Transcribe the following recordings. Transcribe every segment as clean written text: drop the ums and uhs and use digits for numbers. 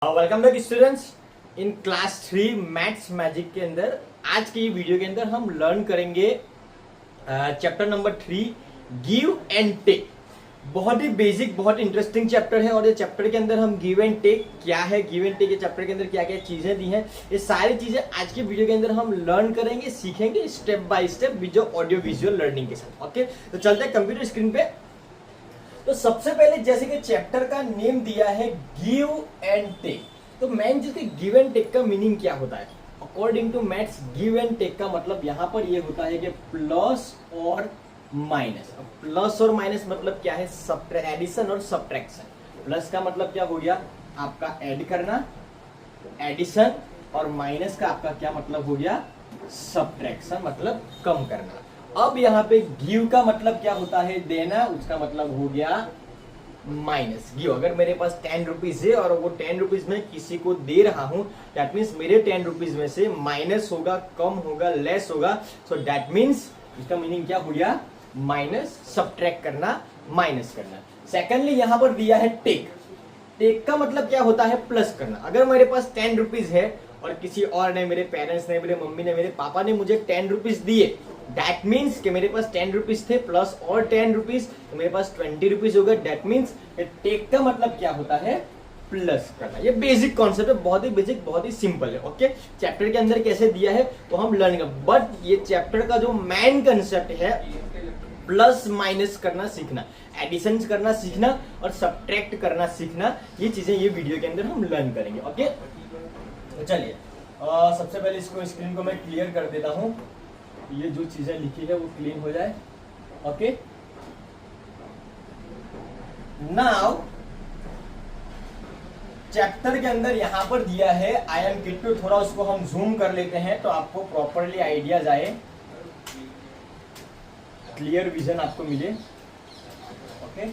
Welcome back students in class 3 maths magic के अंदर। आज की वीडियो के अंदर हम लर्न करेंगे chapter number 3 give and take. बहुत ही बेसिक, बहुत इंटरेस्टिंग चैप्टर है और ये चैप्टर के अंदर हम गिव एंड टेक क्या है, गिव एंड टेक के चैप्टर के अंदर क्या क्या चीजें दी हैं, ये सारी चीजें आज की वीडियो के अंदर हम लर्न करेंगे, सीखेंगे step by step with audio visual learning के साथ। ओके, तो चलते हैं कंप्यूटर स्क्रीन पे। तो सबसे पहले जैसे कि चैप्टर का नेम दिया है गिव एंड टेक, तो मेन चीज गिव एंड टेक का मीनिंग क्या होता है? According to maths give and take का मतलब यहाँ पर ये होता है कि प्लस और माइनस। प्लस और माइनस मतलब क्या है? एडिशन और सब्ट्रैक्शन। प्लस का मतलब क्या हो गया? आपका ऐड करना, एडिशन, और माइनस का आपका क्या मतलब हो गया? सब्ट्रैक्शन, मतलब कम करना। अब यहाँ पे गिव का मतलब क्या होता है? देना, उसका मतलब हो गया माइनस। गिव, अगर मेरे पास 10 रुपीज है और वो 10 रुपीज में किसी को दे रहा हूं, दैट मीन्स मेरे 10 रुपीज में से माइनस होगा, कम होगा, लेस होगा। सो दैट मीन्स इसका मीनिंग क्या हो गया? माइनस, सब्ट्रैक्ट करना, माइनस करना। सेकेंडली यहाँ पर दिया है टेक। टेक का मतलब क्या होता है? प्लस करना। अगर मेरे पास 10 रुपीज है और किसी और ने, मेरे पेरेंट्स ने, मेरे मम्मी ने, मेरे पापा ने मुझे 10 रुपीज दिए, दैट मीन्स कि मेरे पास 10 रुपीज थे प्लस और 10 रुपीज, तो मेरे पास 20 रुपीज होगा। दैट मीन्स टेक का मतलब क्या होता है? प्लस करना। ये बेसिक कॉन्सेप्ट है, बहुत ही बेसिक, बहुत ही सिंपल है। ओके, चैप्टर के अंदर कैसे दिया है तो हम लर्न कर, बट ये चैप्टर का जो मेन कंसेप्ट है प्लस माइनस करना सीखना, एडिशन करना सीखना और सब्ट्रैक्ट करना सीखना, ये चीजें ये वीडियो के अंदर हम लर्न करेंगे। ओके, तो चलिए सबसे पहले इसको, स्क्रीन को मैं क्लियर कर देता हूं, ये जो चीजें लिखी है वो क्लीन हो जाए। ओके, नाउ चैप्टर के अंदर यहां पर दिया है आई एम किट्टू। थोड़ा उसको हम जूम कर लेते हैं तो आपको प्रॉपरली आइडिया जाए, क्लियर विजन आपको मिले। ओके,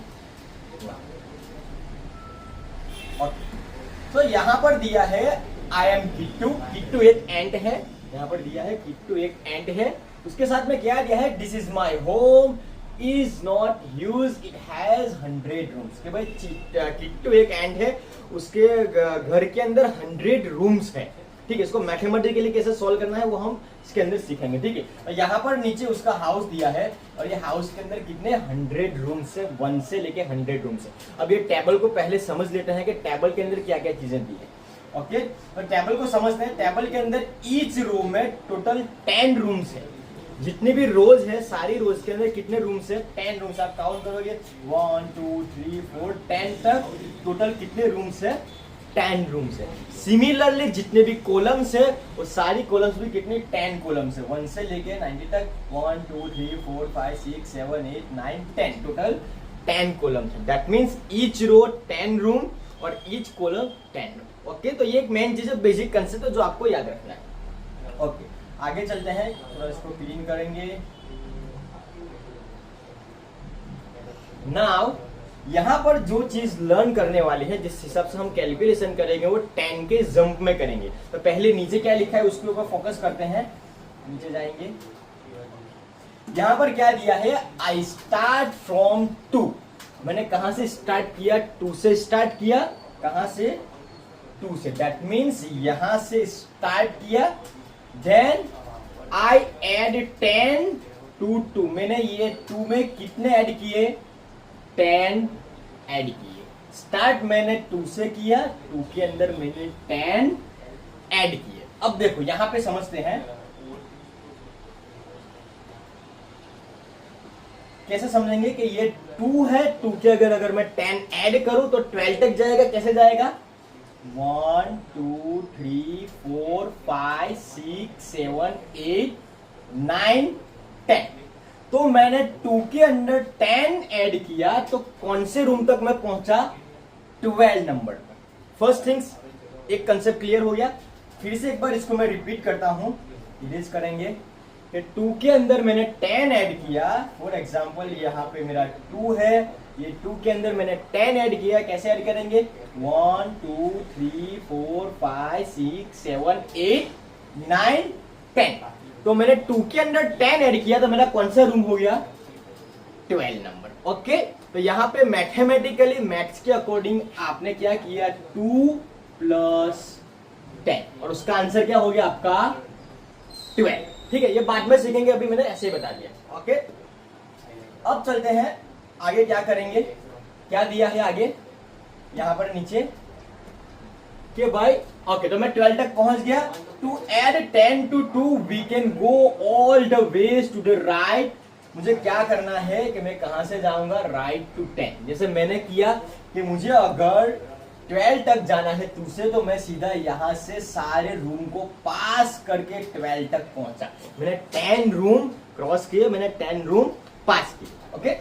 तो यहां पर दिया है आई एम किट्टू। किट्टू एक एंट है, यहाँ पर दिया है किट्टू एक एंट है। उसके साथ में क्या दिया है? This is my home is not huge, it has 100 rooms. कि भाई किट्टू एक एंट है, उसके घर के अंदर 100 रूम्स है। ठीक है, इसको मैथमेटिकली कैसे सॉल्व करना है वो हम इसके अंदर सीखेंगे। ठीक है, और यहाँ पर नीचे उसका हाउस दिया है और ये हाउस के अंदर कितने 100 रूम्स है, 1 से लेके 100 रूम्स है। अब ये टेबल को पहले समझ लेते हैं कि टेबल के अंदर क्या क्या चीजें दी है। ओके, तो टेबल को समझते हैं। टेबल के अंदर ईच रूम में टोटल 10 रूम्स है। जितने भी रोज है, सारी रोज के अंदर कितने रूम्स है? 10 रूम्स। आप काउंट करोगे 1 2 3 4 10 तक टोटल कितने रूम्स है? 10 रूम्स है। सिमिलरली जितने भी कॉलम्स है वो सारी कॉलम्स भी कितनी? 10 कॉलम्स है, 1 से लेके 90 तक। 1 2 3 4 5 6 7 8 9 10, टोटल 10 कॉलम्स है। That means each row 10 room और ईच कॉलम 10 रूम। ओके, तो ये एक मेन चीज है, बेसिक कंसेप्ट है जो आपको याद रखना है। ओके, आगे चलते हैं, थोड़ा इसको क्लीन करेंगे। नाउ यहां पर जो चीज लर्न करने वाली है, जिस हिसाब से हम कैलकुलेशन करेंगे वो 10 के जंप में करेंगे। तो पहले नीचे क्या लिखा है उसके ऊपर फोकस करते हैं। नीचे जाएंगे, यहां पर क्या दिया है? I start from 2। मैंने कहां से स्टार्ट किया? 2 से स्टार्ट किया। कहां से? 2 से। दैट मीन्स यहां से स्टार्ट किया, देन आई एड 10 टू 2। मैंने ये 2 में कितने ऐड किए? 10 ऐड किए। स्टार्ट मैंने 2 से किया, 2 के अंदर मैंने 10 ऐड किए। अब देखो यहां पे समझते हैं कैसे समझेंगे कि ये 2 है, 2 के अगर मैं 10 ऐड करूं तो 12 तक जाएगा। कैसे जाएगा? 1 2 3 4 5 6 7 8 9 10। तो मैंने 2 के अंदर 10 ऐड किया तो कौन से रूम तक मैं पहुंचा? 12 नंबर पर। फर्स्ट थिंग्स एक कंसेप्ट क्लियर हो गया। फिर से एक बार इसको मैं रिपीट करता हूं, इरेज करेंगे कि 2 के अंदर मैंने 10 ऐड किया। फॉर एग्जांपल यहाँ पे मेरा 2 है, ये 2 के अंदर मैंने 10 ऐड किया। कैसे ऐड करेंगे? 1 2 3 4 5 6 7 8 9 10। तो मैंने 2 के अंदर 10 ऐड किया तो मेरा कौन सा रूम हो गया? 12 नंबर। ओके, तो यहाँ पे मैथमेटिकली मैथ्स के अकॉर्डिंग आपने क्या किया? 2 + 10 और उसका आंसर क्या हो गया आपका? 12। ठीक है, ये बाद में सीखेंगे, अभी मैंने ऐसे ही बता दिया। ओके, अब चलते हैं आगे। क्या करेंगे? क्या दिया है आगे यहां पर नीचे कि भाई ओके, तो मैं 12 तक पहुंच गया। To add 10 to 2 we can go all the ways to the right. मुझे क्या करना है कि मैं कहां से जाऊंगा? Right to 10। जैसे मैंने किया कि मुझे अगर 12 तक जाना है 2 से, तो मैं सीधा यहां से सारे रूम को पास करके 12 तक पहुंचा। मैंने 10 रूम क्रॉस किए, मैंने 10 रूम पास किए। ओके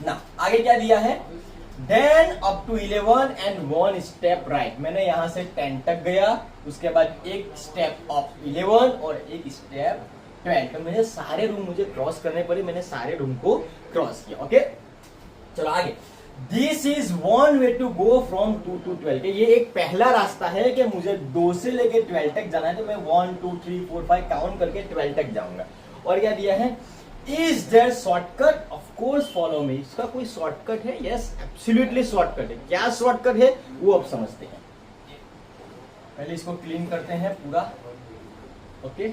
ना, आगे क्या दिया है? Then up to 11 and 1 step right. मैंने यहां से 10 तक गया, उसके बाद एक स्टेप अप 11 और एक स्टेप 12। तो मुझे सारे रूम मुझे क्रॉस करने पड़े, मैंने सारे रूम को क्रॉस किया। ओके, चलो आगे। This is one way to go from 2 to 12। ये एक पहला रास्ता है कि मुझे 2 से लेके 12 तक जाना है, तो मैं 1 2 3 4 5 काउंट करके 12 तक जाऊंगा। और क्या दिया है? Is there shortcut? Of course follow me. इसका कोई शॉर्टकट है? यस, एब्सोल्युटली शॉर्टकट है। क्या शॉर्टकट है वो अब समझते हैं। पहले इसको क्लीन करते हैं पूरा। ओके,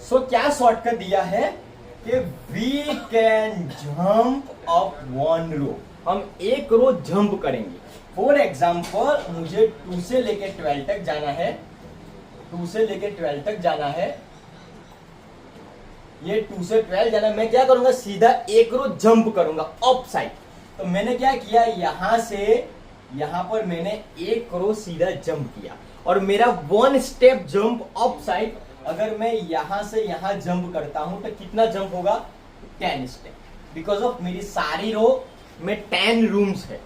सो क्या शॉर्टकट दिया है कि वी कैन जंप अप 1 रो। हम एक रो जंप करेंगे। फॉर एग्जाम्पल मुझे 2 से लेके 12 तक जाना है, 2 से लेके 12 तक जाना है, ये 2 से 12 जाना है। मैं क्या करूंगा? सीधा एक रो जंप करूंगा अप साइड। तो मैंने क्या किया? यहां से यहां पर मैंने एक रो सीधा जंप किया और मेरा 1 स्टेप जंप अप साइड। अगर मैं यहां से यहां जंप करता हूं तो कितना जंप होगा? 10 स्टेप। बिकॉज ऑफ मेरी सारी रो में 10 रूम्स है।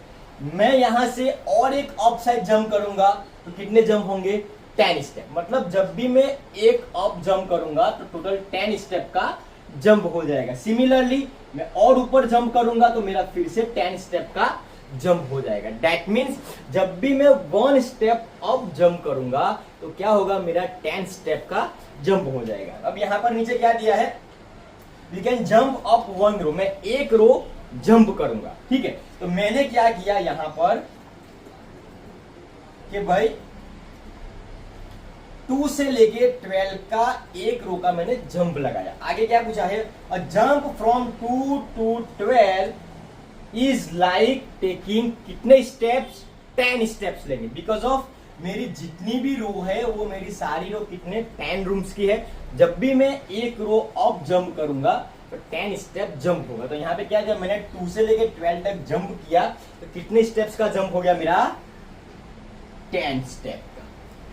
मैं यहां से और एक अप साइड जंप करूंगा तो कितने जंप होंगे? 10 स्टेप। मतलब जब भी मैं एक अप जंप करूंगा तो टोटल 10 स्टेप का जंप हो जाएगा। सिमिलरली मैं और ऊपर जंप करूंगा तो मेरा फिर से 10 स्टेप का जंप हो जाएगा। दैट मीन्स जब भी मैं 1 स्टेप अप जंप करूंगा तो क्या होगा? मेरा 10 स्टेप का जंप हो जाएगा। अब यहां पर नीचे क्या दिया है? वी कैन जंप अप 1 रो। मैं एक रो जंप करूंगा। ठीक है, तो मैंने क्या किया यहां पर कि भाई 2 से लेके 12 का एक रो का मैंने जंप लगाया। आगे क्या पूछा है? A jump from 2 to 12 is like taking कितने स्टेप्स? 10 स्टेप्स लेंगे। बिकॉज ऑफ मेरी जितनी भी रो है वो मेरी सारी रो कितने? 10 रूम्स की है। जब भी मैं एक रो अप जंप करूंगा तो 10 स्टेप जंप होगा। तो यहाँ पे क्या, जब मैंने 2 से लेके 12 तक जंप किया तो कितने स्टेप्स का जंप हो गया मेरा? 10 स्टेप का।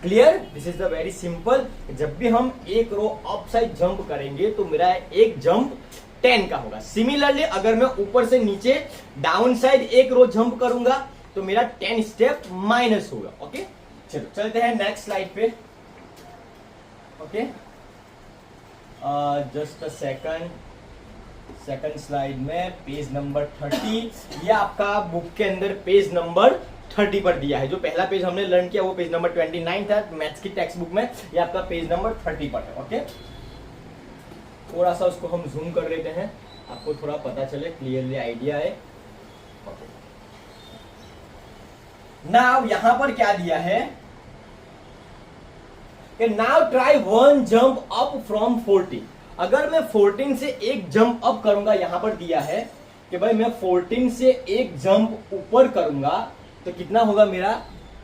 Clear? This is the very simple. जब भी हम एक रो अप साइड जंप करेंगे तो मेरा एक जंप 10 का होगा। सिमिलरली अगर मैं ऊपर से नीचे डाउन साइड एक रो जंप करूंगा तो मेरा 10 स्टेप माइनस होगा। ओके, चलो चलते हैं नेक्स्ट स्लाइड पे। Okay, just a second slide में पेज नंबर 30। ये आपका बुक के अंदर पेज नंबर 30 पर दिया है। जो पहला पेज हमने लर्न किया वो पेज नंबर 29 था मैथ्स की टेक्स्ट बुक में। ये आपका पेज नंबर 30 पर है। ओके, थोड़ा सा उसको हम जूम कर लेते हैं, आपको थोड़ा पता चले, क्लियरली आइडिया है। नाउ यहां पर क्या दिया है कि now try 1 jump up from 14। अगर मैं 14 से एक जंप अप करूंगा, यहां पर दिया है कि भाई मैं 14 से एक जंप ऊपर करूंगा तो कितना होगा मेरा?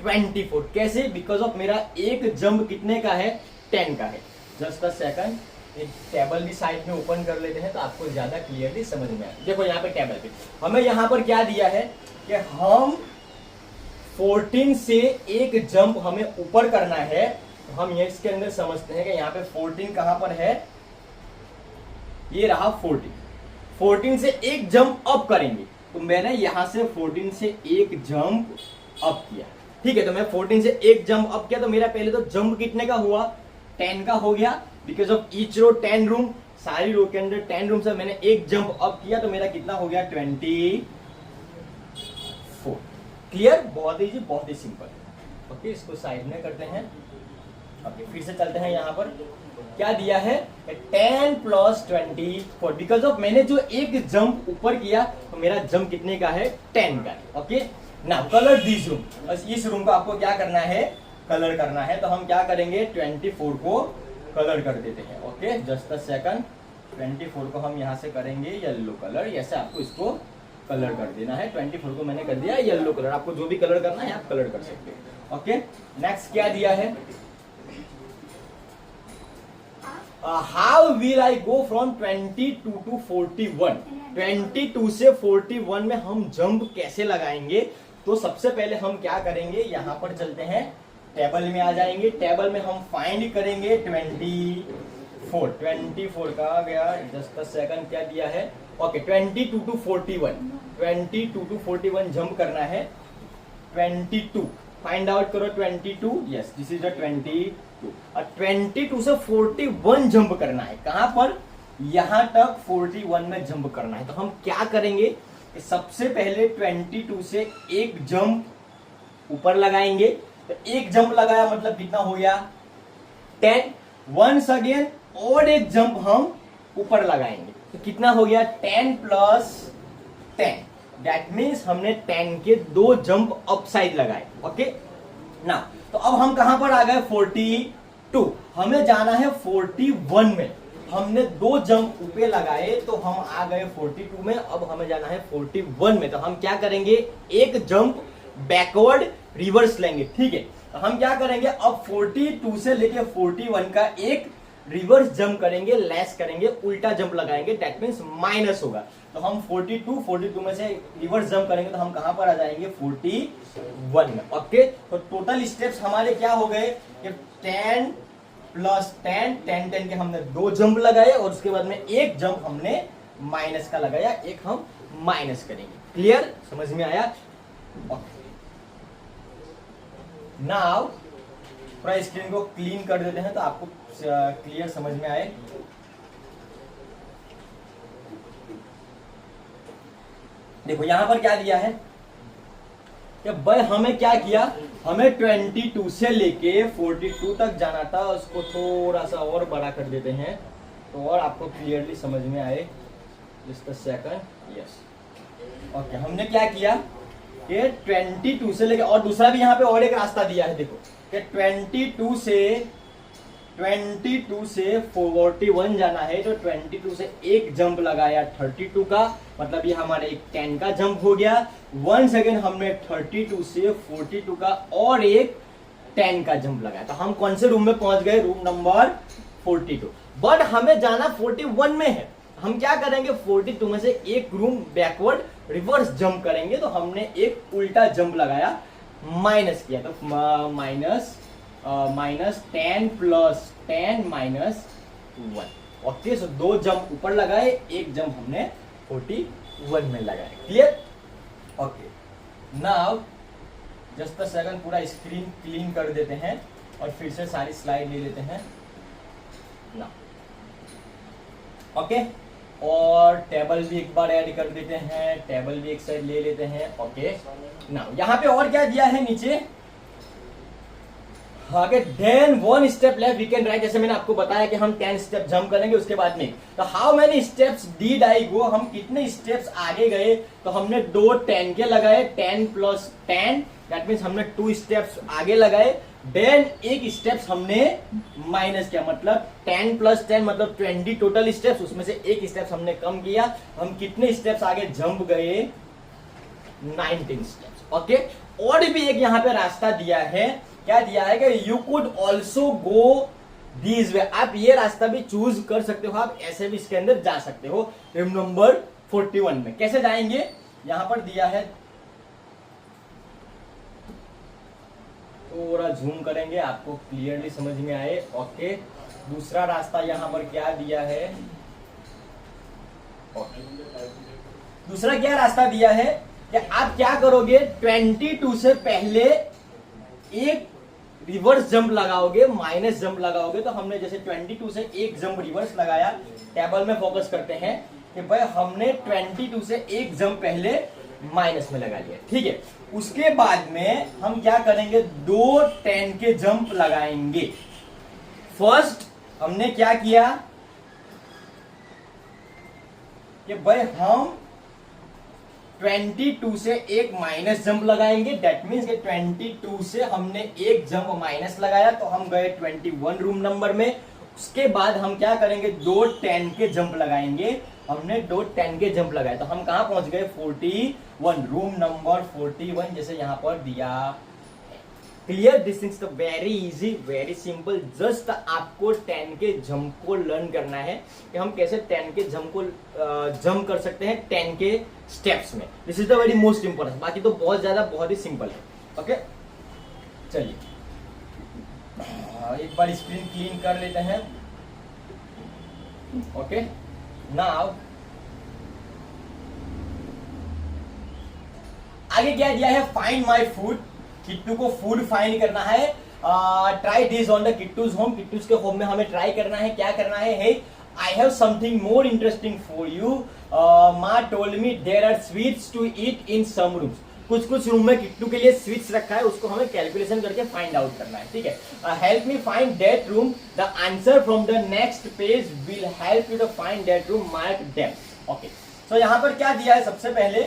24। कैसे? बिकॉज ऑफ मेरा एक जंप कितने का है? 10 का है। जस्ट अ सेकंड, एक टेबल भी साइड में ओपन कर लेते हैं तो आपको ज्यादा क्लियरली समझ में आए। देखो यहाँ पे टेबल पे हमें यहाँ पर क्या दिया है कि हम 14 से एक जंप हमें ऊपर करना है। तो हम ये इसके अंदर समझते हैं कि यहाँ पे 14 कहां पर है? ये रहा 14। 14 से एक जंप अप करेंगे तो मैंने यहां से 14 से एक जंप अप किया। ठीक है, तो मैं 14 से एक जंप अप किया, तो मेरा पहले तो जंप कितने का हुआ, 10 का हो गया, because of each row 10 room, सारी रो के अंदर 10 रूम से मैंने एक जंप अप किया, तो मेरा कितना हो गया 24। क्लियर, बहुत इजी, बहुत ही सिंपल। ओके, इसको साइड में करते हैं। ओके, फिर से चलते हैं, यहाँ पर क्या दिया है 10 प्लस 24, बिकॉज ऑफ मैंने जो एक जंप ऊपर किया तो मेरा जंप कितने का है 10 का। Okay, now colour this room, बस इस रूम को आपको क्या करना है, कलर करना है। तो हम क्या करेंगे 24 को कलर कर देते हैं। ओके, जस्ट अ सेकंड, 24 को हम यहाँ से करेंगे येलो कलर, ऐसे आपको इसको कलर कर देना है। 24 को मैंने कर दिया येलो कलर, आपको जो भी कलर करना है आप कलर कर सकते हो। ओके, नेक्स्ट क्या दिया है, how will I go from 22 to 41। 22 से 41 में हम जंप कैसे लगाएंगे, तो सबसे पहले हम क्या करेंगे, यहाँ पर चलते हैं, टेबल में आ जाएंगे, टेबल में हम फाइंड करेंगे 24 का गया, जस्ट अ सेकंड, क्या दिया है, ओके 22 टू 41, 22 टू 41 जंप करना है। 22 फाइंड आउट करो, 22, यस दिस इज द 22, और 22 से 41 जंप करना है, कहां पर, यहां तक 41 में जंप करना है। तो हम क्या करेंगे कि सबसे पहले 22 से एक जंप ऊपर लगाएंगे, तो एक जंप लगाया मतलब कितना हो गया 10, वंस अगेन और एक जंप हम ऊपर लगाएंगे, तो कितना हो गया 10 प्लस 10, दैट मीन्स हमने 10 के 2 जंप अप साइड लगाए। ओके ना, तो अब हम कहां पर आ गए 42, हमें जाना है 41 में, हमने 2 जंप ऊपर लगाए तो हम आ गए 42 में, अब हमें जाना है 41 में। तो हम क्या करेंगे, एक जंप बैकवर्ड रिवर्स लेंगे। ठीक है, तो हम क्या करेंगे, अब 42 से लेके 41 का एक रिवर्स जंप करेंगे, लेस करेंगे, उल्टा जंप लगाएंगे, दैट मीन्स माइनस होगा। तो हम 42 में से रिवर्स जंप करेंगे तो हम कहां पर आ जाएंगे 41 में। ओके, तो टोटल स्टेप्स हमारे क्या हो गए, 10 प्लस 10, 10 के हमने 2 जंप लगाए, और उसके बाद में एक जंप हमने माइनस का लगाया, एक हम माइनस करेंगे। क्लियर, समझ में आया। नाउ पूरा स्क्रीन को क्लीन कर देते हैं तो आपको क्लियर समझ में आए। देखो यहां पर क्या दिया है कि भाई हमें क्या किया, हमें 22 से लेके 42 तक जाना था, उसको थोड़ा सा और बड़ा कर देते हैं तो और आपको क्लियरली समझ में आए। Just a second, yes. Okay, हमने क्या किया कि 22 से लेके, और दूसरा भी यहाँ पे और एक रास्ता दिया है, देखो कि 22 से 41 जाना है, तो 22 से एक जंप लगाया 32 का, मतलब ये हमारे एक 10 का जंप हो गया। वंस अगेन हमने 32 से 42 का और एक 10 का जंप लगाया, तो हम कौन से रूम में पहुंच गए, रूम नंबर 42। बट हमें जाना 41 में है, हम क्या करेंगे 42 में से एक रूम बैकवर्ड रिवर्स जंप करेंगे, तो हमने एक उल्टा जंप लगाया, माइनस किया, तो माइनस 10 प्लस 10 माइनस 1। ओके, सो 2 जंप ऊपर लगाए, एक जंप हमने 41 में लगाया। Clear. Okay, now just a second, पूरा स्क्रीन क्लीन कर देते हैं और फिर से सारी स्लाइड ले लेते हैं ना। ओके, और टेबल भी एक बार ऐड कर देते हैं, टेबल भी एक साइड ले लेते हैं। ओके, नाउ यहाँ पे और क्या दिया है नीचे, आगे then 1 step left we can write, जैसे मैंने आपको बताया कि हम 10 स्टेप जंप करेंगे उसके बाद में, तो how many steps did I go, हम कितने स्टेप्स आगे गए, तो हमने 2 10 के लगाए, 10 प्लस 10, दैट मीन्स हमने 2 स्टेप्स आगे लगाए, देन एक स्टेप्स हमने माइनस किया, मतलब 10 प्लस 10 मतलब 20 टोटल स्टेप्स, उसमें से एक स्टेप्स हमने कम किया, हम कितने स्टेप्स आगे जंप गए 19 स्टेप्स। ओके, और भी एक यहाँ पे रास्ता दिया है, क्या दिया है कि you could also go this way, आप ये रास्ता भी चूज कर सकते हो, आप ऐसे भी इसके अंदर जा सकते हो। रूम नंबर 41 में कैसे जाएंगे, यहां पर दिया है, थोड़ा जूम करेंगे आपको क्लियरली समझ में आए। ओके, दूसरा रास्ता यहां पर क्या दिया है, दूसरा क्या रास्ता दिया है कि आप क्या करोगे 22 से पहले एक रिवर्स जंप लगाओगे, माइनस जंप लगाओगे, तो हमने जैसे 22 से एक जंप रिवर्स लगाया, टेबल में फोकस करते हैं कि भाई हमने 22 से एक जंप पहले माइनस में लगा लिया, ठीक है। उसके बाद में हम क्या करेंगे, 2 10 के जंप लगाएंगे। फर्स्ट हमने क्या किया कि भाई हम 22 से एक माइनस जंप लगाएंगे, दैट मीन्स कि 22 से हमने एक जंप माइनस लगाया तो हम गए 21 रूम नंबर में। उसके बाद हम क्या करेंगे, 2 10 के जंप लगाएंगे। हमने 2 10 के जंप लगाए तो हम कहां पहुंच गए, 41 रूम नंबर 41, जैसे यहां पर दिया। Clear? This is the very easy, very simple. Just आपको 10 के जंप को लर्न करना है कि हम कैसे 10 के जंप को जंप कर सकते हैं 10 के स्टेप्स में। This is the very most important. बाकी तो बहुत ही सिंपल है। ओके, चलिए एक बार स्क्रीन क्लीन कर लेते हैं। ओके, नाउ आगे क्या दिया है, फाइंड माई फूड। किट्टू को फूड फाइंड करना है। Try this on the Kittu's home. Kittu's के होम में हमें ट्राई करना है। क्या करना है, hey I have something more interesting for you. माँ told me there are sweets to eat in some rooms. कुछ रूम में किट्टू के लिए स्वीट्स रखा है, उसको हमें कैलकुलेशन करके फाइंड आउट करना है, ठीक है। Help me find that room. The answer from the next page will help you to find that room, mark them. Okay, तो यहां पर क्या दिया है, सबसे पहले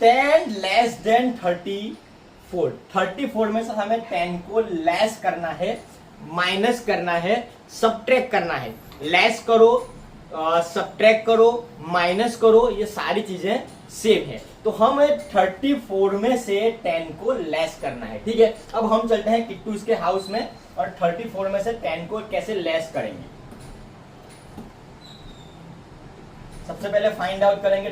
10 लेस देन 34। 34 में से हमें 10 को लेस करना है, माइनस करना है, सबट्रैक्ट करना है। लेस करो, सबट्रैक्ट करो, माइनस करो, ये सारी चीजें सेम है। तो हमें 34 में से 10 को लेस करना है, ठीक है। अब हम चलते हैं किट्टूज के हाउस में और 34 में से 10 को कैसे लेस करेंगे। सबसे पहले फाइंड आउट करेंगे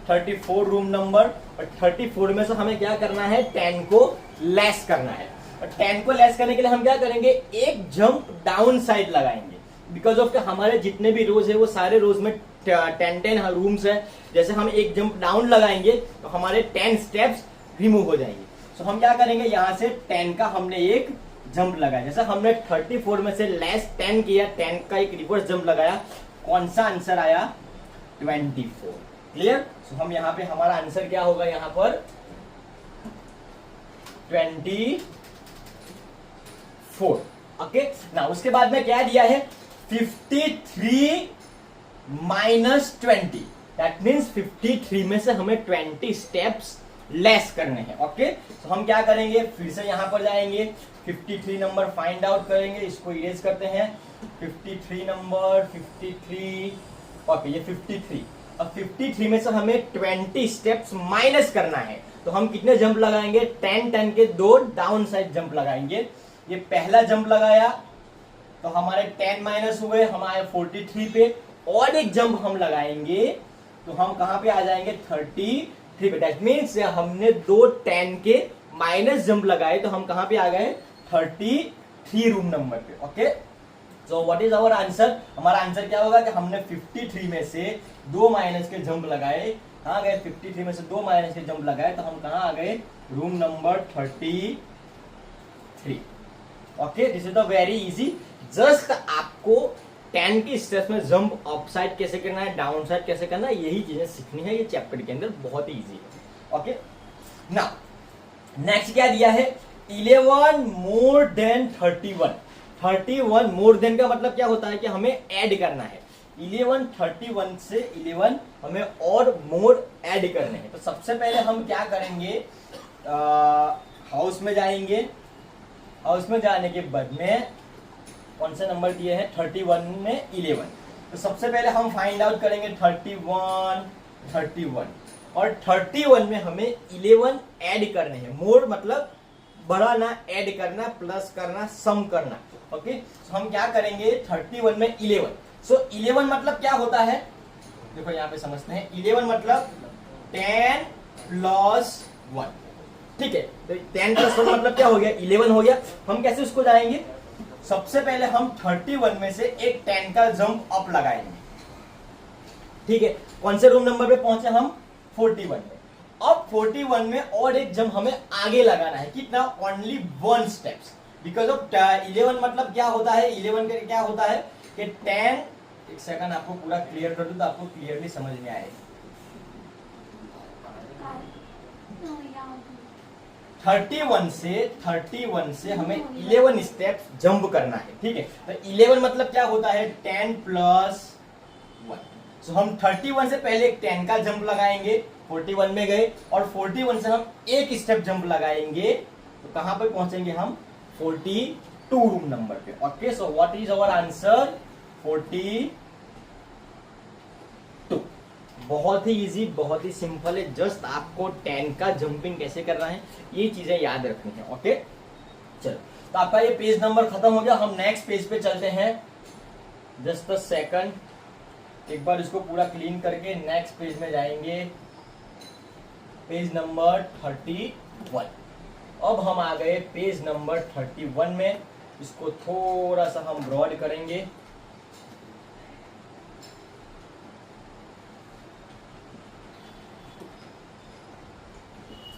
34 रूम नंबर, और 34 में से हमें क्या करना है, 10 को लेस करना है। और 10 को लेस करने के लिए हम क्या करेंगे, एक जंप डाउन साइड लगाएंगे। बिकॉज ऑफ हमारे जितने भी रोज है वो सारे रोज में 10 रूम्स है। जैसे हम एक जंप डाउन लगाएंगे तो हमारे 10 स्टेप्स रिमूव हो जाएंगे। तो हम क्या करेंगे, यहां से 10 का हमने एक जंप लगाया। जैसे हमने 34 में से लेस 10 किया, 10 का एक रिवर्स जंप लगाया, कौन सा आंसर आया, 24। क्लियर? तो हम यहाँ पे हमारा आंसर क्या होगा, यहाँ पर 24। ओके, ना उसके बाद में क्या दिया है, 53 माइनस 20। दैट मीन्स 53 में से हमें 20 स्टेप्स लेस करने हैं। ओके, तो हम क्या करेंगे, फिर से यहां पर जाएंगे, 53 नंबर फाइंड आउट करेंगे। इसको इरेज करते हैं, 53 नंबर 53। ओके, ये 53। अब 53 में से हमें 20 स्टेप्स माइनस करना है। तो हम कितने जंप लगाएंगे, 10 के 2 डाउन साइड जंप लगाएंगे। ये पहला जंप लगाया तो हमारे 10 माइनस हुए, हमारे 43 पे। और एक जंप हम लगाएंगे तो हम कहां पे आ जाएंगे, 33 पे। दैट मीन्स हमने 2 10 के माइनस जंप लगाए तो हम कहां पे आ गए, 33 रूम नंबर पे। Okay, so what is our answer. हमारा आंसर क्या होगा कि हमने 53 में से 2 माइनस के जंप लगाए। कहां गए, 53 में से 2 माइनस के जंप लगाए तो हम कहां आ गए, room number 33। Okay, this is the very easy. Just आपको 10 की स्टेप्स में जंप अप साइड कैसे करना है, डाउन साइड कैसे करना है, यही चीजें सीखनी है। ये चैप्टर के अंदर बहुत ही इजी है। ओके, नाउ नेक्स्ट क्या दिया है, 11 मोर देन 31। 31 मोर देन का मतलब क्या होता है कि हमें ऐड करना है। 11 31 से 11 हमें और मोर ऐड करने हैं। तो सबसे पहले हम क्या करेंगे, हाउस में जाएंगे। हाउस में जाने के बाद में कौन से नंबर दिए हैं, 31 में 11। तो सबसे पहले हम फाइंड आउट करेंगे 31 और 31 में हमें 11 ऐड करने हैं। मोर मतलब बढ़ाना, ऐड करना, प्लस करना, सम करना। ओके, तो हम क्या करेंगे, 31 में 11। सो 11 मतलब क्या होता है, देखो यहां पे समझते हैं। 11 मतलब 10 प्लस 1, ठीक है। तो 10 प्लस 1 मतलब क्या हो गया, 11 हो गया। हम कैसे उसको जाएंगे, सबसे पहले हम 31 में से एक 10 का जंप अप लगाएंगे, ठीक है। कौन से रूम नंबर पे पहुंचे हम, 41 में। अब 41 में और एक जंप हमें आगे लगाना है, कितना, ओनली 1 स्टेप्स, बिकॉज ऑफ 11 मतलब क्या होता है, 11 का क्या होता है कि 10, एक सेकंड आपको पूरा क्लियर कर दूं तो आपको क्लियरली समझ में आएगा। 31 से हमें 11 स्टेप जंप करना है, ठीक है। तो 11 मतलब क्या होता है, 10 प्लस 1। सो हम 31 से पहले एक 10 का जंप लगाएंगे, 41 में गए, और 41 से हम एक स्टेप जंप लगाएंगे, तो कहां पर पहुंचेंगे हम, 42 रूम नंबर पे। Okay, so what is our answer, 42। बहुत ही इजी, बहुत ही सिंपल है, जस्ट आपको 10 का जंपिंग कैसे करना है ये चीजें याद रखनी है। ओके, चलो, तो आपका ये पेज नंबर खत्म हो गया, हम नेक्स्ट पेज पे चलते हैं। जस्ट अ सेकंड, एक बार इसको पूरा क्लीन करके नेक्स्ट पेज में जाएंगे, पेज नंबर 31। अब हम आ गए पेज नंबर 31 में, इसको थोड़ा सा हम ब्रॉड करेंगे।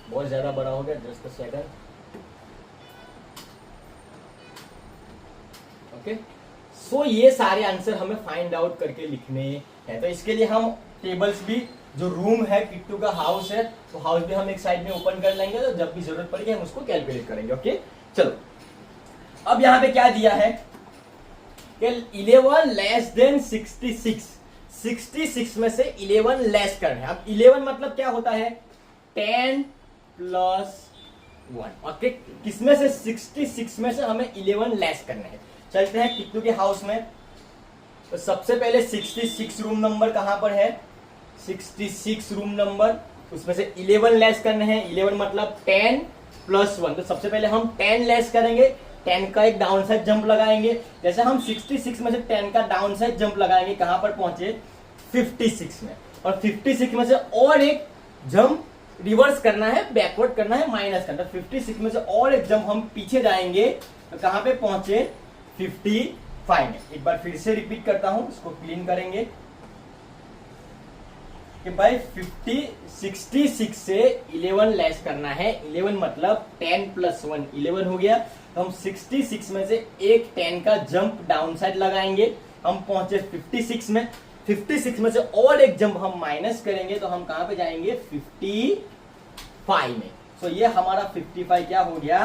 बहुत ज्यादा बड़ा हो गया, जस्ट अ सेकंड। ओके, सो ये सारे आंसर हमें फाइंड आउट करके लिखने हैं, तो इसके लिए हम टेबल्स भी, जो रूम है किट्टू का हाउस है, तो हाउस भी हम एक साइड में ओपन कर लेंगे, तो जब भी जरूरत पड़ेगी हम उसको कैलकुलेट करेंगे। ओके, चलो, अब यहाँ पे क्या दिया है कि 11 लेस देन 66, 66 में से 11 लेस करना है। अब 11 मतलब क्या होता है, 10 प्लस 1। ओके, किसमें से, 66 में से हमें 11 लेस करना है। चलते हैं किट्टू के हाउस में, तो सबसे पहले 66 रूम नंबर कहां पर है, 66 रूम नंबर, उसमें से 11 लेस करने हैं। 11 मतलब 10 प्लस 1, तो सबसे पहले हम 10 लेस करेंगे, 10 का एक डाउन साइड जंप लगाएंगे। जैसे हम 66 में से 10 का डाउन साइड जंप लगाएंगे, कहां पर पहुंचे, 56 में, और 56 में से और एक जंप रिवर्स करना है, बैकवर्ड करना है, माइनस करना है। 56 में से और एक जंप हम पीछे जाएंगे, तो कहां पे पहुंचे, 55 में। एक बार फिर से रिपीट करता हूं, इसको क्लीन करेंगे कि भाई 66 से 11 लेस करना है। 11 मतलब 10 प्लस 1 11 हो गया, तो हम 66 में से एक 10 का जंप डाउन साइड लगाएंगे, हम पहुंचे 56 में। 56 में से और एक जंप हम माइनस करेंगे, तो हम कहां पे जाएंगे, 55 में। सो ये हमारा 55 क्या हो गया,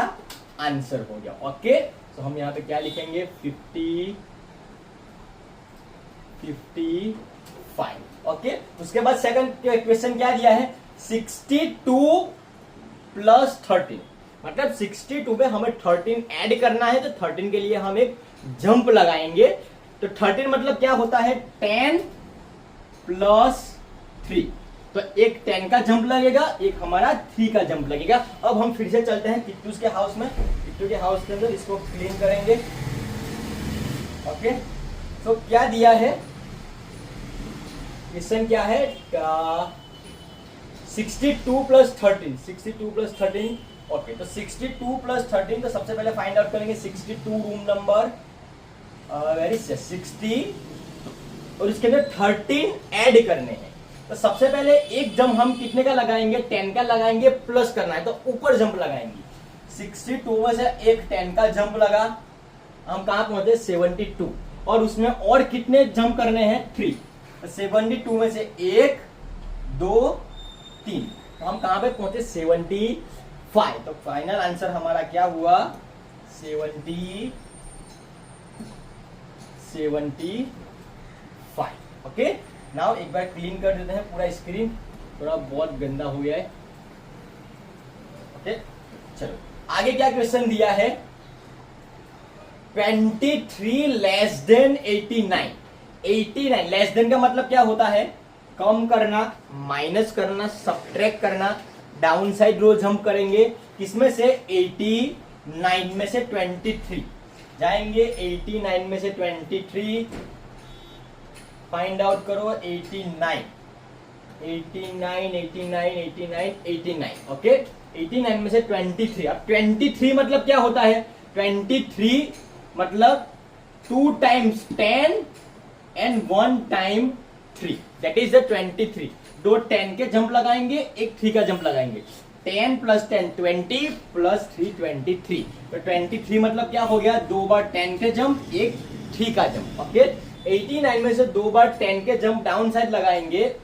आंसर हो गया। ओके, तो हम यहाँ पे क्या लिखेंगे, 55। ओके, उसके बाद सेकंड क्वेश्चन क्या दिया है, 62 प्लस 13, मतलब 62 पे हमें 13 ऐड करना है, तो 13 के लिए हम एक जंप लगाएंगे। तो 13 मतलब क्या होता है, 10 प्लस 3, तो एक 10 का जंप लगेगा, एक हमारा 3 का जंप लगेगा। अब हम फिर से चलते हैं किट्टू के हाउस में, किट्टू के हाउस के अंदर इसको क्लीन करेंगे। ओके, तो क्या दिया है, क्वेश्चन क्या है, 62 प्लस 13, 62 प्लस 13। ओके, तो 62 प्लस 13, तो सबसे पहले फाइंड आउट करेंगे 62 रूम नंबर, वेरी 60, और इसके अंदर 13 ऐड करने हैं। तो सबसे पहले एक जंप हम कितने का लगाएंगे, 10 का लगाएंगे, प्लस करना है, तो ऊपर जंप लगाएंगे। 62 में से एक 10 का जंप लगा, हम कहां पहुंचे, 72, और उसमें और कितने जंप करने हैं, 3। 72 में से 1 2 3, तो हम कहां पे पहुंचे, 75। तो फाइनल आंसर हमारा क्या हुआ, 75। ओके, नाउ एक बार क्लीन कर देते हैं पूरा स्क्रीन, थोड़ा बहुत गंदा हो गया है। ओके, चलो आगे क्या क्वेश्चन दिया है, 23 लेस देन 89। 89 लेस देन का मतलब क्या होता है, कम करना, माइनस करना, सब्ट्रैक्ट करना, डाउन साइड रो जंप करेंगे। किसमें से, 89 में से 23 जाएंगे, 89 में से 23 फाइंड आउट करो, 89, 89, 89, 89, 89। ओके, 89 में से 23, अब 23 मतलब क्या होता है, 23 मतलब 2 times 10 and 1 time 3, that is the 23। दो 10 के जंप लगाएंगे, एक 3 का जंप लगाएंगे। 10 + 10 20 + 3 23। तो 23 मतलब क्या हो गया, 2 बार 10 के जंप, एक 3 का जंप। ओके, 89 में से 2 बार 10 के जंप डाउन साइड लगाएंगे,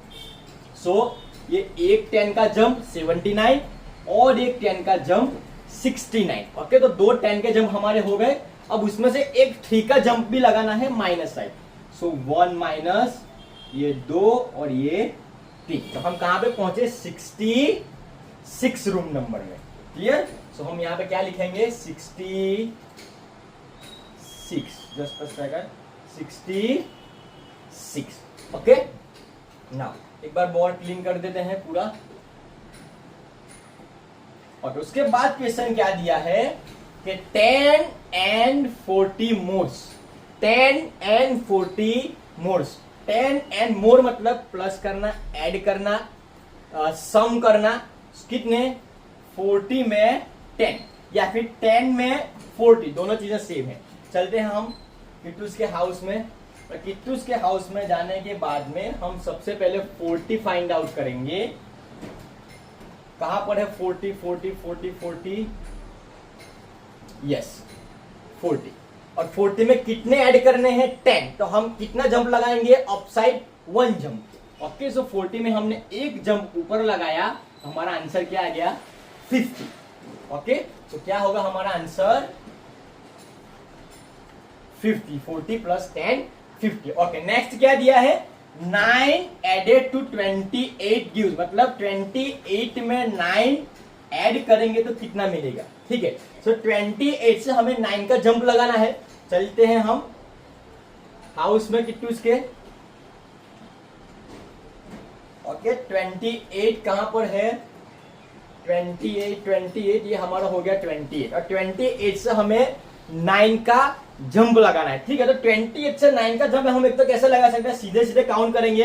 सो ये एक 10 का जंप 79 और एक 10 का जंप 69। ओके, तो दो 10 के जंप हमारे हो गए। अब उसमें से एक 3 का जंप भी लगाना है माइनस साइड, सो 1 माइनस ये 2 और ये 3। तो हम कहां पे पहुंचे, 66 रूम नंबर में। क्लियर? सो हम यहां पे क्या लिखेंगे, 66, just a second, 66। Okay, now एक बार बोर्ड क्लीन कर देते हैं पूरा। और उसके बाद क्वेश्चन क्या दिया है कि 10 and 40 modes, 10 and 40 modes. 10 and मोर मतलब प्लस करना, ऐड करना, सम करना। कितने, 40 में 10 या फिर 10 में 40, दोनों चीजें सेम है। चलते हैं हम किट्टूस के हाउस में। और किट्टूस के हाउस में जाने के बाद में हम सबसे पहले 40 फाइंड आउट करेंगे। कहां पर है 40 40 40 40, यस 40। और 40 में कितने ऐड करने हैं, 10। तो हम कितना जंप लगाएंगे, अपसाइड 1 जंप। ओके, सो 40 में हमने एक जंप ऊपर लगाया, तो हमारा आंसर क्या आ गया, 50। ओके, तो क्या होगा हमारा आंसर, 50। 40 + 10 50। ओके, नेक्स्ट क्या दिया है, 9 एडेड टू 28 गिव्स, मतलब 28 में 9 ऐड करेंगे तो कितना मिलेगा। ठीक है, सो 28 से हमें 9 का जंप लगाना है। चलते हैं हम हाउस में किट्टूस के। ओके, 28 कहां पर है, 28 ये हमारा हो गया 28। और 28 से हमें 9 का जंप लगाना है। ठीक है, तो 28 से 9 का जंप हम एक तो कैसे लगा सकते हैं, सीधे सीधे काउंट करेंगे,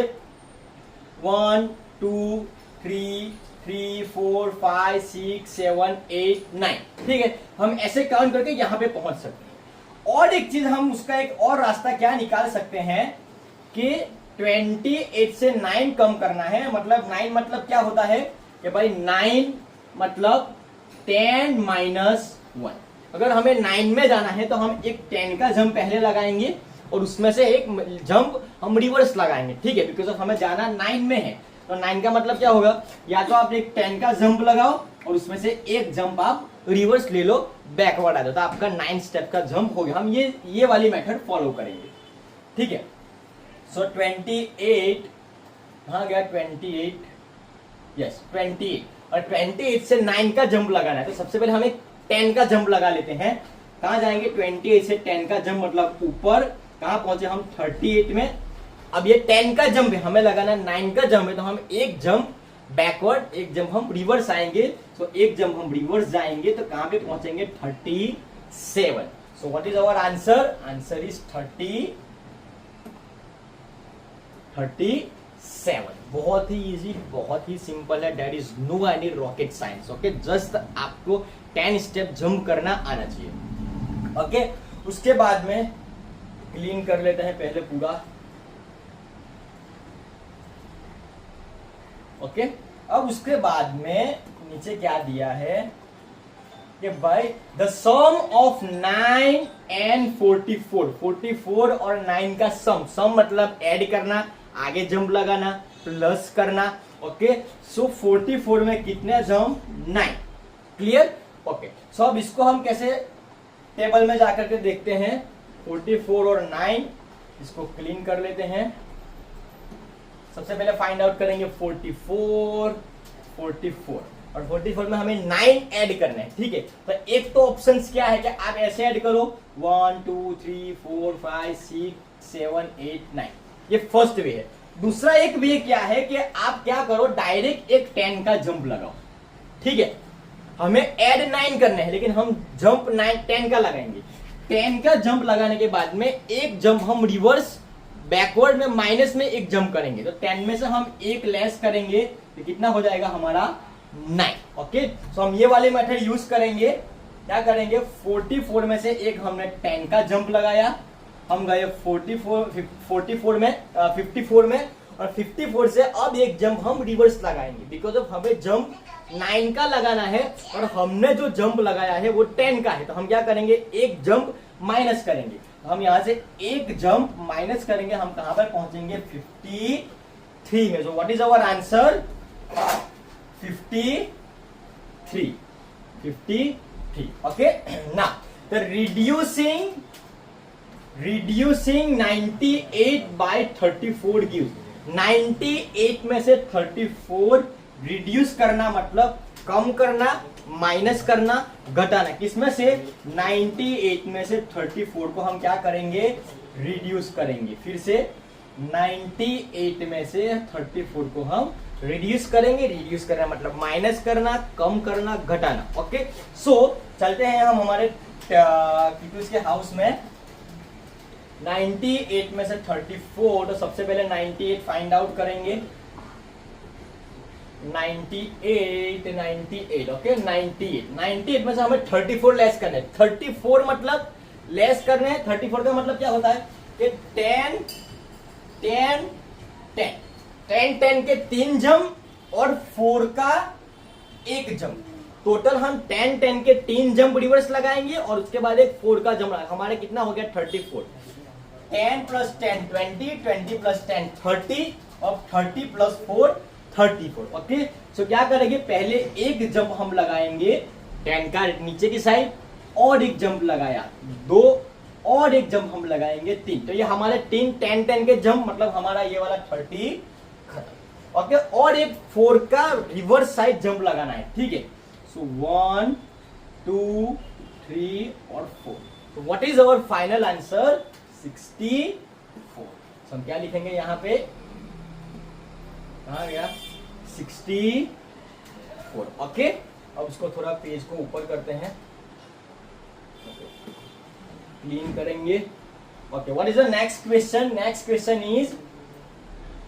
1 2 3 3 4 5 6 7 8 9। ठीक है, हम ऐसे काउंट करके यहां पे पहुंच सकते हैं। और एक चीज, हम उसका एक और रास्ता क्या निकाल सकते हैं कि 28 से 9 कम करना है। मतलब 9 मतलब क्या होता है कि भाई 9 मतलब 10 - 1। अगर हमें 9 में जाना है तो हम एक 10 का जंप पहले लगाएंगे और उसमें से एक जंप हम रिवर्स लगाएंगे। ठीक है, बिकॉज हमें जाना 9 में है, तो 9 का मतलब क्या होगा, या तो आप एक 10 का जंप लगाओ और उसमें से एक जंप आप रिवर्स ले लो, बैकवर्ड आ जाओ, तो आपका 9 स्टेप का जंप हो गया। हम ये वाली मेथड फॉलो करेंगे। ठीक है, सो 28 कहां गया, 28, यस 28। और 28 से 9 का जंप लगाना है, तो सबसे पहले हमें 10 का जंप लगा लेते हैं। कहां जाएंगे, 28 से 10 का जंप मतलब ऊपर। कहां पहुंचे हम, 38 में। अब ये 10 का जंप है, हमें लगाना 9 का जंप है, तो हम एक जंप बैकवर्ड, एक जंप हम रिवर्स आएंगे। तो एक जंप हम रिवर्स जाएंगे तो कहां पे पहुंचेंगे, 37। So what is our answer, answer is 37। बहुत ही इजी, बहुत ही सिंपल है, that is no any rocket science. Okay, just आपको 10 स्टेप जंप करना आना चाहिए। ओके, उसके बाद में क्लीन कर लेते हैं पहले पूरा। ओके, अब उसके बाद में नीचे क्या दिया है कि भाई द सम ऑफ 9 and 44, 44 और 9 का सम मतलब ऐड करना, आगे जंप लगाना, प्लस करना। ओके, सो 44 में कितने जंप, 9। क्लियर? ओके, सो अब इसको हम कैसे टेबल में जाकर के देखते हैं। 44 और 9, इसको क्लीन कर लेते हैं। सबसे पहले फाइंड आउट करेंगे 44 और 44 में हमें 9 ऐड करना है। ठीक है, तो एक तो ऑप्शंस क्या है कि आप ऐसे ऐड करो 1 2 3 4 5 6 7 8 9, ये फर्स्ट वे है। दूसरा एक वे क्या है कि आप क्या करो, डायरेक्ट एक 10 का जंप लगाओ। ठीक है, हमें ऐड 9 करना है, लेकिन हम जंप 10 का लगाएंगे। 10 का जंप लगाने के बाद में एक जंप हम रिवर्स बैकवर्ड में माइनस में एक जंप करेंगे, तो 10 में से हम एक लेस करेंगे तो कितना हो जाएगा हमारा 9। ओके, सो हम ये वाले मेथड यूज करेंगे। क्या करेंगे, 44 में से एक हमने 10 का जंप लगाया, हम गए 54 में 54 में, और 54 से अब एक जंप हम रिवर्स लगाएंगे, बिकॉज ऑफ हमें जंप 9 का लगाना है और हमने जो जंप लगाया है वो 10 का है। तो हम क्या करेंगे, एक जंप माइनस करेंगे। तो हम यहां से एक जंप माइनस करेंगे, हम कहां पर पहुंचेंगे, 53 में। So what is our answer, 53। Okay ना, तो reducing 98 by 34 gives 98 में से 34 रिड्यूस करना मतलब कम करना, माइनस करना, घटाना। किसमें से, 98 में से 34 को हम क्या करेंगे, रिड्यूस करेंगे। फिर से 98 में से 34 को हम रिड्यूस करेंगे। रिड्यूस करना मतलब माइनस करना, कम करना, घटाना। ओके, सो चलते हैं हम हमारे किटूस के हाउस में। 98 में से 34, तो सबसे पहले 98 फाइंड आउट करेंगे। 98 ओके, 98 में से हमें 34 लेस करने हैं। 34 मतलब लेस करने हैं। 34 का मतलब क्या होता है कि 10 के 3 जंप और 4 का एक जंप। टोटल हम 10 के 3 जंप रिवर्स लगाएंगे और उसके बाद एक 4 का जंप लगाएंगे। हमारे कितना हो गया, 34। 10 प्लस 10 20, 20 प्लस 10 30 और 30 प्लस 4 34। ओके, सो क्या करेंगे, पहले एक जंप हम लगाएंगे 10 का नीचे की साइड, और एक जंप लगाया 2, और एक जंप हम लगाएंगे 3। तो ये हमारे 10 के जंप, मतलब हमारा ये वाला 30 खत्म। ओके, और एक 4 का रिवर्स साइड जंप लगाना है। ठीक है, सो 1 2 3 और 4। तो what is our final answer, 64। तो हम क्या लिखेंगे यहाँ पे, कहाँ गया, 64। ओके, अब इसको थोड़ा पेज को ऊपर करते हैं, क्लीन करेंगे। Okay, what is the next question, next question is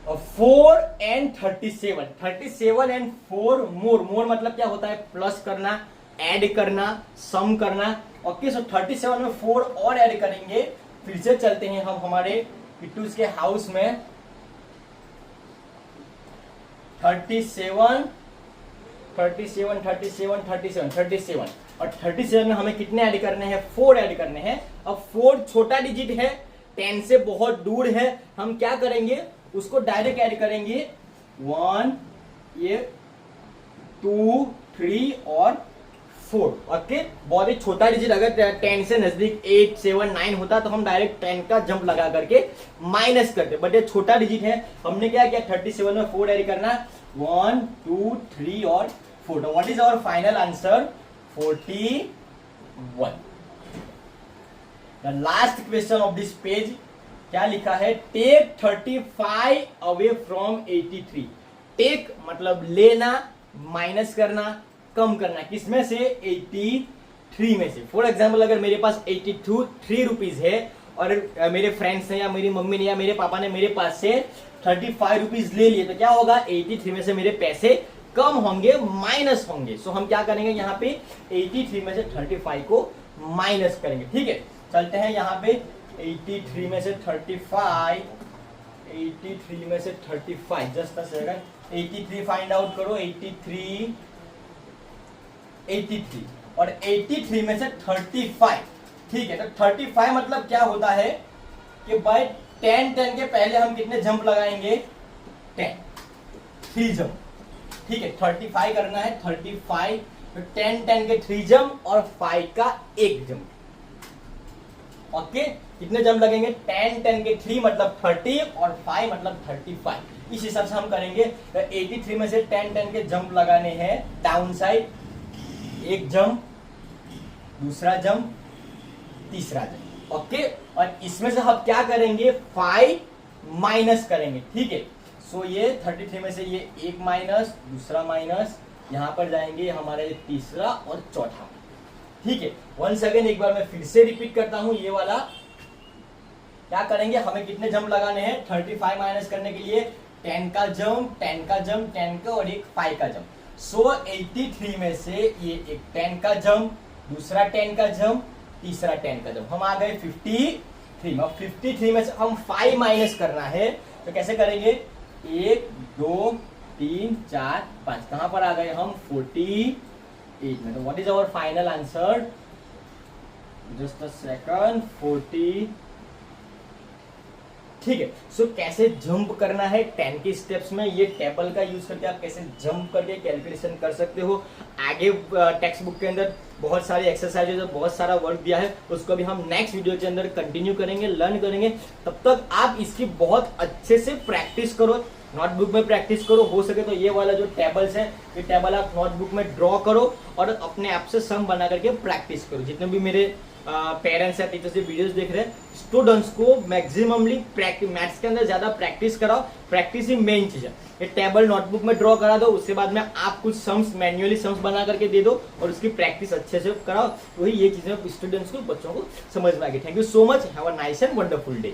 4 and 37। 37 and 4 मोर मतलब क्या होता है, प्लस करना, ऐड करना, सम करना। ओके, सो 37 में 4 और ऐड करेंगे। फिर से चलते हैं हम हमारे किट्टूस के हाउस में। 37 और 37 में हमें कितने ऐड करने हैं, 4 ऐड करने हैं। अब 4 छोटा डिजिट है, 10 से बहुत दूर है, हम क्या करेंगे, उसको डायरेक्ट ऐड करेंगे। 1 ये 2 3 और 4। ओके, बहुत ही छोटा डिजिट, अगर 10 से नजदीक 8 7 9 होता तो हम डायरेक्ट 10 का जंप लगा करके माइनस करते, बट ये छोटा डिजिट है। हमने क्या किया, 37 में 4 ऐड करना, 1 2 3 और 4। What is our final answer, 41। The last question of this page क्या लिखा है, टेक 35 अवे फ्रॉम 83। टेक मतलब लेना, माइनस करना, कम करना। किसमें से, 83 में से। फॉर एग्जाम्पल, अगर मेरे पास 83 रुपीज है और मेरे फ्रेंड्स ने या मेरी मम्मी ने या मेरे पापा ने मेरे पास से 35 रुपीज ले लिए, तो क्या होगा, 83 में से मेरे पैसे कम होंगे, माइनस होंगे। सो हम क्या करेंगे, यहाँ पे 83 में से 35 को माइनस करेंगे। ठीक है, चलते हैं यहाँ पे 83 में से 35, 83 में से 35, just a second, 83 find out करो। 83 और 83 में से 35। ठीक है, तो 35 मतलब क्या होता है कि बाय 10 के पहले हम कितने जंप लगाएंगे, 10, 3 जंप। ठीक है, 35 करना है, 35, तो 10 के 3 जंप और 5 का एक जंप। ओके, कितने जंप लगेंगे, 10 के 3 मतलब 30 और 5 मतलब 35। इस हिसाब से हम करेंगे। तो 83 में से 10 के जंप लगाने हैं डाउन साइड, एक जंप, दूसरा जंप, तीसरा जंप। ओके, और इसमें से हम क्या करेंगे, 5 माइनस करेंगे। ठीक है, सो ये 33 में से ये एक माइनस, दूसरा माइनस, यहां पर जाएंगे हमारे तीसरा और चौथा। ठीक है, वंस अगेन एक बार मैं फिर से रिपीट करता हूं, ये वाला क्या करेंगे, हमें कितने जंप लगाने हैं, 35 माइनस करने के लिए 10 का जंप, 10 का जंप, 10 का और एक 5 का जंप। सो 83 में से ये एक 10 का जंप, दूसरा 10 का जंप, तीसरा 10 का जंप, हम आ गए 53। अब 53 में से हम 5 माइनस करना है, तो कैसे करेंगे, 1 2 3 4 5, कहां पर आ गए हम 48 में। तो what is our final answer, just a second, 40। ठीक है। सो कैसे जंप करना है 10 के स्टेप्स में, ये टेबल का यूज करके आप कैसे जंप करके कैलकुलेशन कर सकते हो। आगे टेक्स्ट बुक के अंदर बहुत सारी एक्सरसाइजेज और बहुत सारा वर्क दिया है, उसको भी हम नेक्स्ट वीडियो के अंदर कंटिन्यू करेंगे, लर्न करेंगे। तब तक आप इसकी बहुत अच्छे से प्रैक्टिस करो, नोटबुक में प्रैक्टिस करो। हो सके तो ये वाला जो टेबल्स है, ये टेबल आप नोटबुक में ड्रॉ करो और अपने आप से सम बना करके प्रैक्टिस करो। जितने भी मेरे पेरेंट्स या टीचर्स ये वीडियोस देख रहे हैं, स्टूडेंट्स को मैक्सिममली मैथ्स के अंदर ज्यादा प्रैक्टिस कराओ। प्रैक्टिस ही मेन चीज है। ये टेबल नोटबुक में ड्रॉ करा दो, उसके बाद में आप कुछ सम्स मैन्युअली सम्स बना करके दे दो और उसकी प्रैक्टिस अच्छे से कराओ। तो ये चीजें स्टूडेंट्स को, बच्चों को समझ में आएगी। Thank you so much, have a nice and wonderful day.